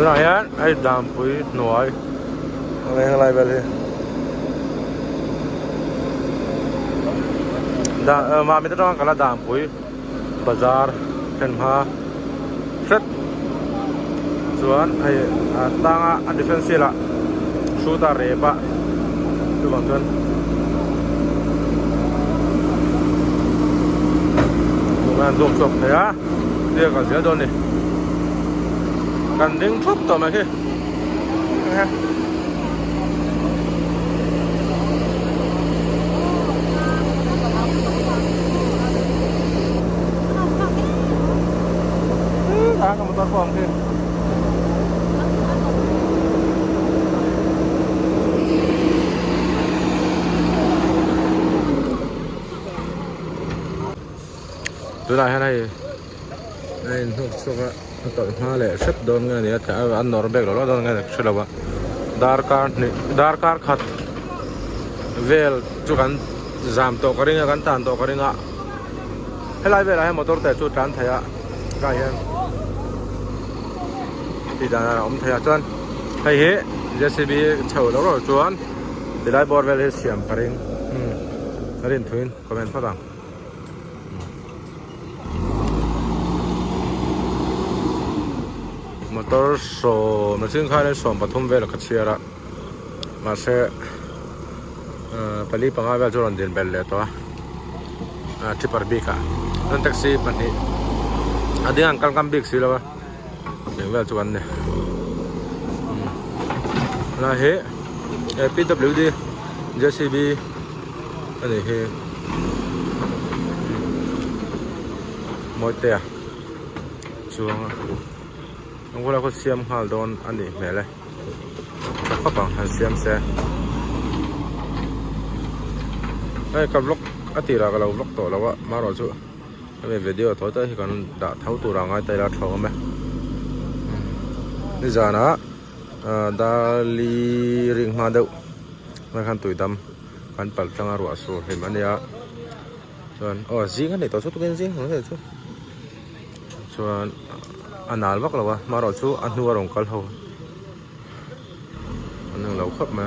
Nó này á, ai đàm quý nổi Này về đi Mà mìnhต้องการดามปุ๋ยบาซาร์เป็นผ้าเซ็ตส่วนไอ้ตั้งอันดิเฟนซีละชูตาเรปะดูบางส่วนดูงานดวงศพเลยอะเรียกกันเสียโดนนี่กันดิ้งทุบต่อมาที่นะกับมอเตอร์ฟอร์มคือตัวไหนให้ในทุกสุขต่อมาเลยชัดโดนเงี้ยเนี่ยแต่อันนอร์เบกเราโดนเงี้ยชัดแล้วว่าดาร์การขัดเวลจุกันจามตัวกระดิ่งกันตันตัวกระดิ่งอ่ะให้ไล่เวลาให้มอเตอร์แต่จุดการเทียก็ยังที่ด้านเราทยาจวนให้เฮเจสิบีเฉาแล้วเราจวนที่ได้บอร์เวลเสียมกระดิ่งกระดิ่งทวินคอมเมนต์พอดังมอเตอร์โซ่มาซึ่งค่ายได้ส่งปฐมเวลกัดเชียระมาเสไปรีบปังอาเวลจวนเดินเบลเลยตัวที่ปาร์บิก้านั่นแท็กซี่ปันนี้อันนี้อังกันบิ๊กสิแล้ววะอย่างเวลจวนเนี่ยแล้วเฮ้PWD JCB อันนี้เฮ้หมดเตะช่วงบางคนเราก็เสียมหาโดนอันนี้แม่เลยจะเข้าปังหันเสียมเสียไอ้กับล็อกอัติรากับเราล็อกต่อแล้วว่ามาเราจู่ไม่วิดีโอถอยแต่ที่กันด่าเท่าตัวเราง่ายแต่ละท้องไหมนี่จานะดาลีริงมาเดวมาขันตุยดำขันปัลจังอารัวสูเห็นมันเนี่ยส่วนซิงกันนี่ตัวชุดตัวกันซิงเหรอเนี่ยชุดส่วนอันนั้นวักเราวะมาเราชูอันนู้นเราคัลเขาอันนึงเราขับมา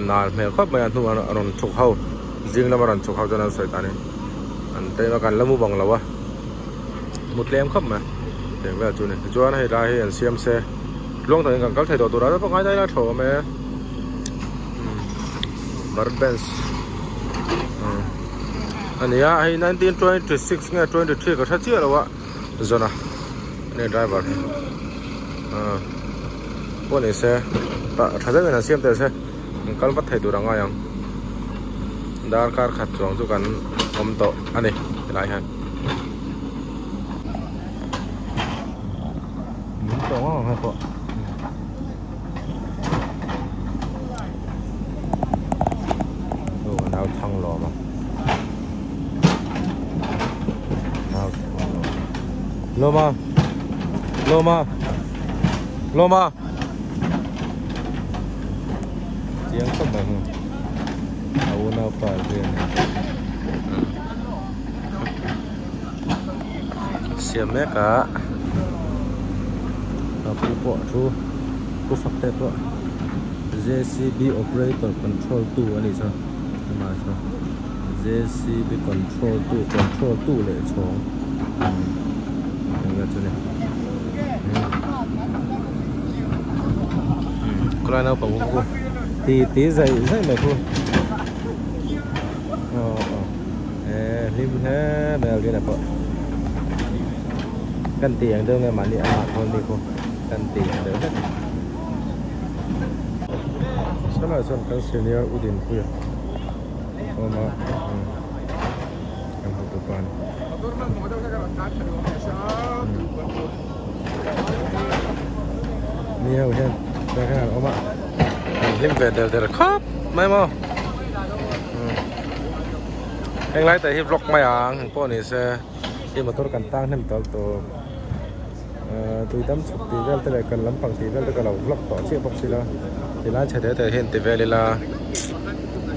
นานเมื่อขับมาอันนู้นเราชุกเขาจริงแล้วมาเราชุกเขาจนเราใส่ตานี่อันแต่มากันแล้วมูบังเราวะมุดเลี้ยมขับมาเดี๋ยวแบบจูนี่จวนให้ได้ให้อันเสียมเสลงถึงกันก็ถ่ายตัวเราแล้วพวกง่ายได้ละโถไหมบาร์เบนส์อันนี้ให้1926เนี่ย23ก็ชัดเจนแล้ววะจนะนี่ไดรเวอร์พวกนี้เสถ้าจะเป็นเสียมแต่เสมันก็วัดถ่ายตัวเราง่ายยังดาร์การขัดจงจุกันอมโตอันนี้หลายแห่งตัวว่าไงพอดูดาวทั้งหล่อมาดาวทั้งหล่อโลมาเสียงก็แบบเอาหน้าป่าเรียนเสียงแม่กะผู้ปอชูผู้ฟักเตปะ JCB Operator Control 2อันนี้ซะมาซะ JCB Control 2เลยช่องอย่างเงี้ยจุเนี่ยกลายเอาปะกูตีใส่ไหมกูริมแท้แมวกันนะปะกันตีอย่างเดิมไงมันนี่อามาคนนี้กูกันตีอย่างเดิมสมัยส่วนกันเสียเนียอุดินคุยเอามากันหัวตัวปานนี่เอาเช่นได้ขนาดเอามาริมเวดเดี๋ยวครับไม่มาเองไรแต่ที่บล็อกไม่อ่างพวกนี้เสียที่มาตัวกันตั้งนั่นตัวตุยตั้มสุดตีเวลแต่ละกันล้ำปังตีเวลแต่ก็เราบล็อกต่อเชี่ยบล็อกสิละที่ร้านเฉยแต่เห็นตีเวลละ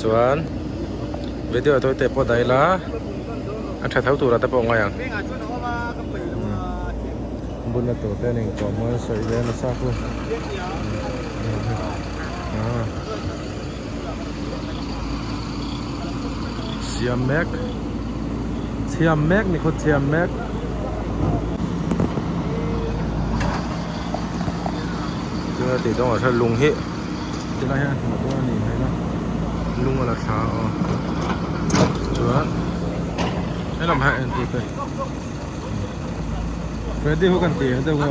ส่วนวิดีโอตัวเตะพอได้ละอันเท่าตัวเราแต่ปองไงอย่าง บุญตัวแต่หนึ่งก่อนมาใส่แว่นซาคุเสียมแม็กนี่คนเสียมแม็กคือติดต้องเอาถ้าลุงเฮจะได้ฮะหมดตัวนี่ให้เนาะลุงราคาอ๋อชัวร์ให้ลำให้อันตีไปเพื่อที่เขากันตีเดี๋ยวเขา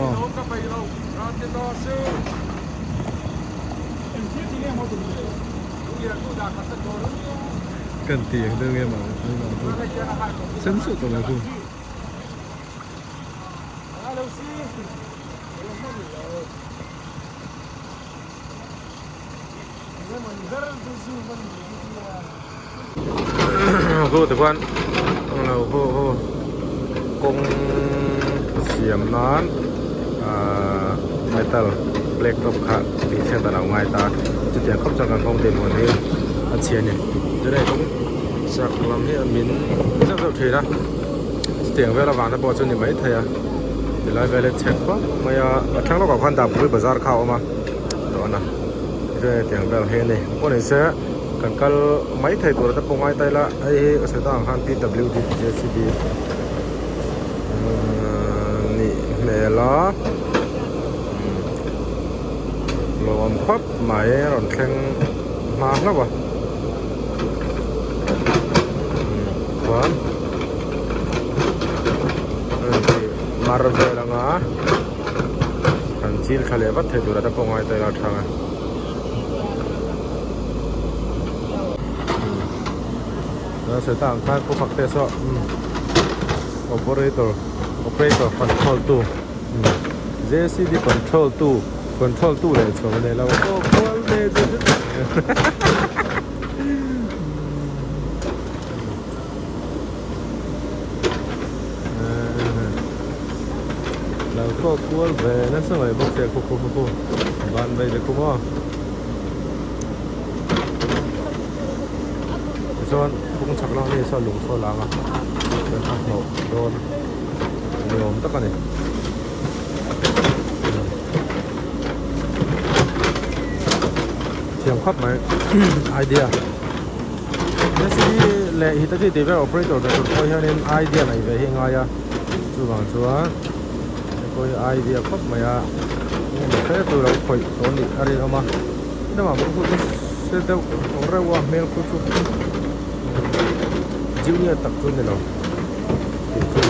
กันตีเดี๋ยวเงี้ยมาเส้นสุดตัวไหนกูกูทุกคนเรากงเสียมนอนเมทัลเบรกตบขาดดีเส้นตะเราง่ายตาจุดเด่นครบจังกันกองเด่นวันนี้อันเชียเนี่ยจะได้ต้องสักลำให้มินจะเข้าทีนะเสียงเวลาวันนั้นบอกจนยังไม่เทียเดี๋ยวเวลาเช็คก็ไม่ทั้งเรากับคนดับด้วยบาซาร์เข้ามาตอนนั้นจะเสียงเวลาเฮนี่พวกนี้เสียกันก็ไม่เทียตัวแต่ปงไอ้ไตละไอ้เสด็จหัน PWD JCB นี่เมล่าลมครบหมายรอนแข็งมาแล้ววะขวานมาร์เวลล์งาคันจีนเขาเรียกว่าเทดูระดับปงไอ้ไตละทางแล้วเสร็จต่างกันผู้ฝักเตะซะoperator control 2 JCB control 2เลยส่วนนี้เราก็ควรเตะจุดเราก็ควรเวนั่นสมัยบอกเสียคุบ้านไปจะคุบ่ส่วนพวกชักล่องนี่ส่วนหลุงส่วนหลังอ่ะเป็นอักโนโดนโยมตะกันนี่เทียมครับไหมไอเดียนี่สิเละฮิตที่ developer ตัวตัวเขาเห็นไอเดียไหนไปเฮงไงอ่ะจู่บางส่วนก็ไอเดียครับไหมอ่ะนี่แค่ตัวเราคอยตัวนี้อะไรออกมานี่มาบุกเสร็จแล้วเราว่าเมลคุยจิวเนี่ยตักจุนเนี่ยเราติดจุน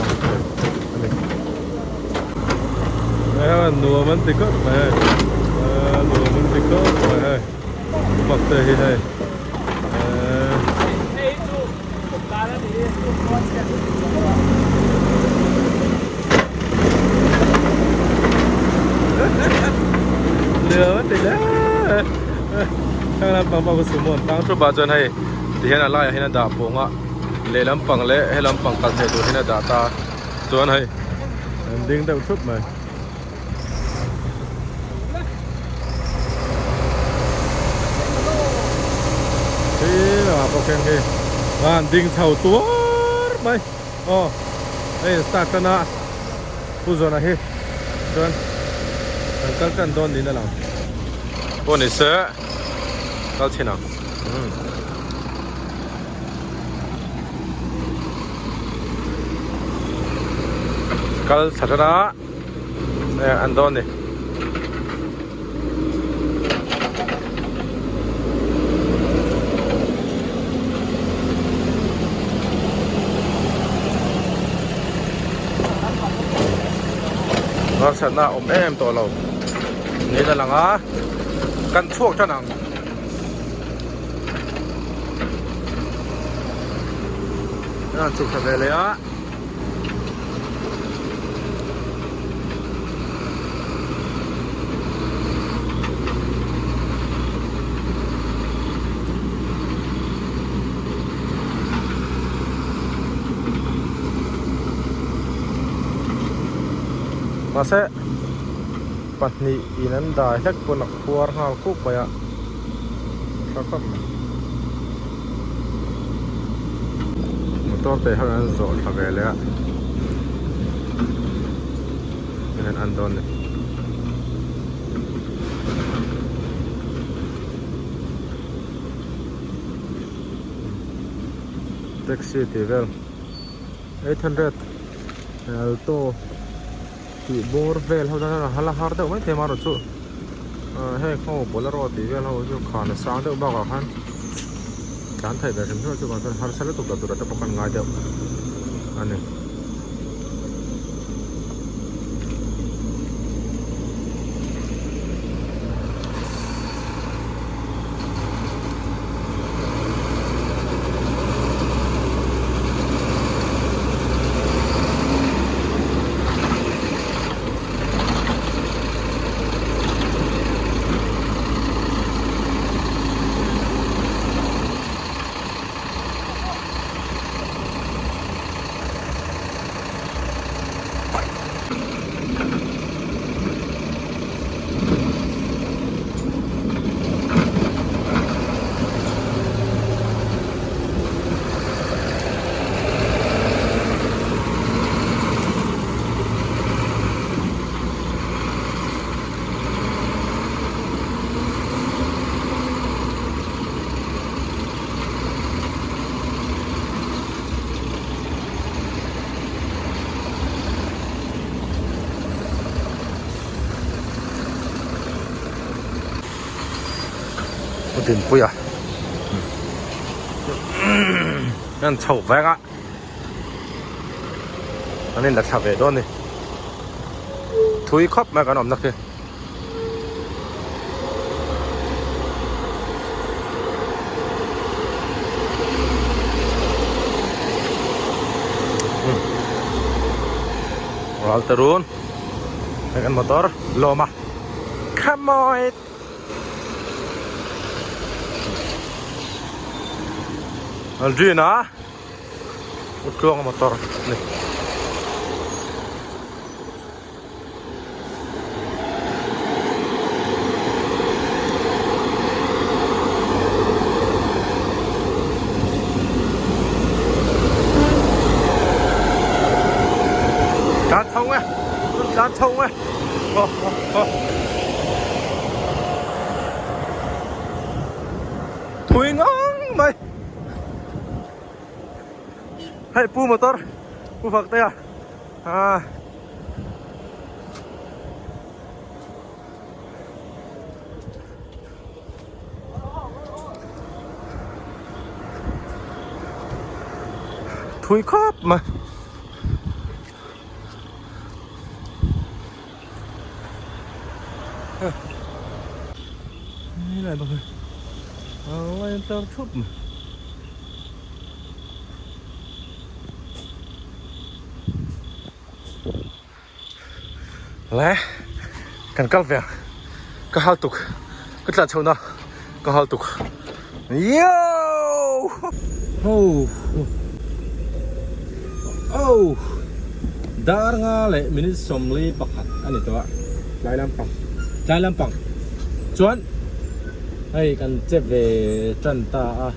อันนี้นัวมันติดก็ไปนัวมันติดก็ไปฝักเตยให้เหลือมันติดแล้วข้างนั้นปังกุศลมนปังทุบบาจนให้ที่เห็นอะไรให้น่าด่าปงอ่ะเล่ลำปังเล่ให้ลำปังกันให้ตัวให้น่าด่าตาส่วนให้ดึงเต้าทุบมาที่เราโอเคบ้านดึงเท่าตัวไปอ๋อเฮ้ยสตาร์ทกันนะผู้ส่วนอะไรส่วนกันโดนดินแล้วพวกนี้เสือก็เช่นนั้นก็สัตว์ละอันโดนนี่ก็สัตว์ละอมแอมตัวเรานี่แต่หลังกันช่วงเท่านั้นจุกทำเลยอ่ะมาเสะปัตนีอินันได้เล็กคนหนักพัวหาคุกไปอ่ะครับตัวเตะเขานั้นโซ่ทำเลยอ่ะ nên ăn đòn này taxi thì vel 800 alto thì bor vel hau dana hala har da mai the maro chu he kho bolero ti vel hau chu khan sang da ba ka khan kan thai da rim chu kan har sala tu da tu ta pakan ngai da ane tiền bùi à nên chậu vẽ á nên đặt về đó này thui khóc mà cái nòng nặc kìa Walterun dengan motor Loma come on Aldina utuang motor nih Đàn thông ấy Thui ngon mày Hay pu motor pu phật tay à Thui khóc mà Ini lah bagus. Oh, yang tertutup. Lẽ, cần cao vẻ, có hal tục, có là châu nào, có hal tục. Yo, oh, oh, dar nga lệ minit somli pakat, ano ito ah, Lai Lampang, Chuan. Hay kan chép về trần ta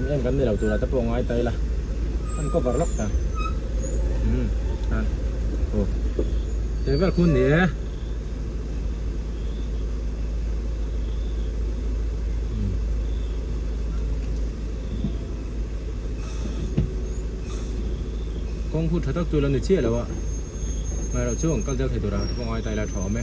em kan đi đầu tụi là tập ngay tay là anh có varlock ta anh ồ thế vậy kun nè con phút thật tóc tụi là người chia là vậy ngày đầu trước con giao thầy tụi là tập ngay tay là thỏ mẹ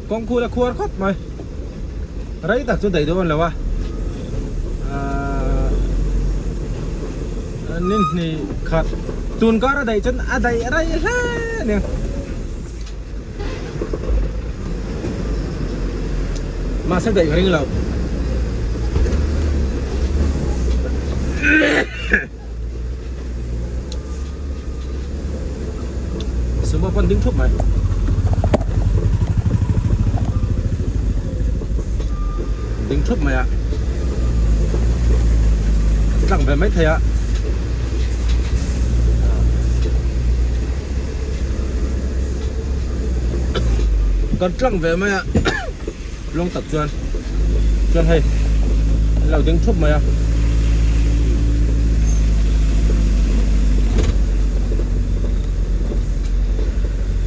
con khu là khu khóc mày đấy đặt cho đầy đâu là nên thì khát tuôn có ra đầy chân đầy ở đây nè mà sẽ đầy cái là semua penting thuốc mày tính chút mày ạ lặng về mấy thầy ạ còn lặng về mày ạ ลงตักจวนให้เราดึงชุบมา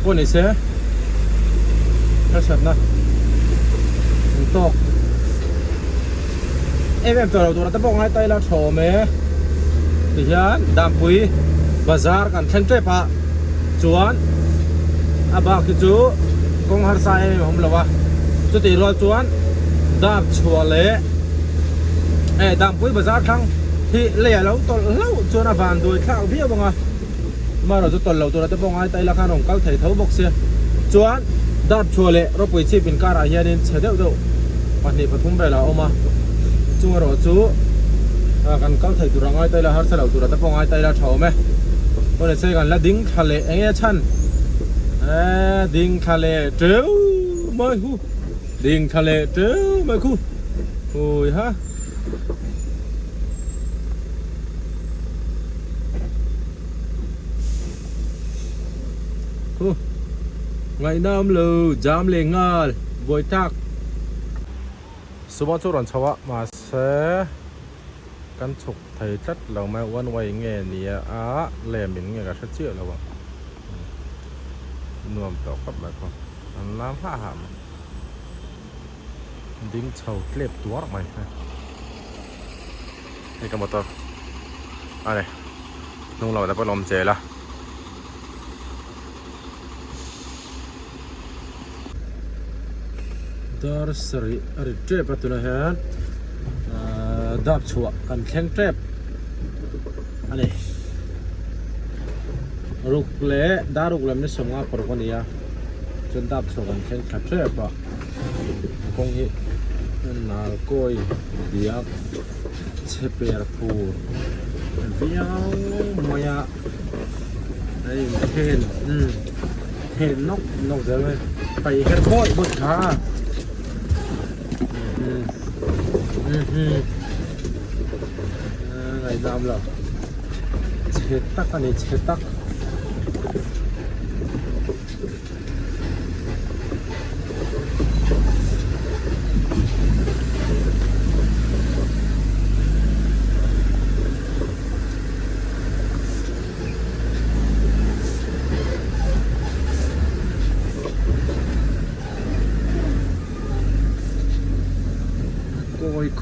พวกนี้เสียถ้าชัดนะตกแบบตัวเราตะบงให้ไตเราโฉมดิฉันดำปุยบาซาร์กันเช่นเจ๊ปะจวนอาบาคิจูกงฮาร์ไซผมเลยว่าจุดที่รอจวนดำชัวเละดำปุยบาซาร์ครั้งที่เลี้ยเราตอนเราจวนอาบานโดยข้าวเพี้ยบังอ่ะมาเราจะตอนเราตัวเราตะบงให้ไตราคาหนองเก้าไถ่เท้าบกเสียจวนดำชัวเละเราปุยชีเป็นการอะไรเนี่ยเฉยเดียววันนี้ปฐุมไปแล้วเอามาจูรอจูกันเก้าไถ่ตัวง่ายไตละฮาร์เซลตัวตะปงง่ายไตละเฉาไหมวันนี้ใช้กันละดิ้งทะเลเงี้ยชันดิ้งทะเลเจ้าไม่คู่ดิ้งทะเลเจ้าไม่คู่โอ้ยฮะคู่ไงน้ำเลยจามเลยงาบอยทักสุบานจุรันชวะมาเสกันฉกไทยจัดเราไม่วันไว้เงี้ยเนี่ยแหลมเป็นเงี้ยกับชัดเจนแล้ววะนวมต่อกับแบบนั้นน้ำผ้าหามดิ้งเฉาเกล็บตัวออกมานี่ก็หมดตัวอะไรนุ่งเราแต่พอลมเจละดาร์สรีอะไรเจ็บตัวนะฮะดับชัวกันแข่งเจ็บอะไรรุกเละดารุกเละไม่สมงาปรกนี้จนดับชัวกันแข่งเจ็บปะคงฮินาลโกยเดียบเชเปียร์พูวิญมายาไอ้เห็นนกจะเลยไปเฮ็ดโคตรบดขาไงดำล่ะเช็ดตักอันนี้เช็ดตัก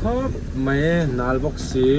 ครบแม่นาลบ็อกซี่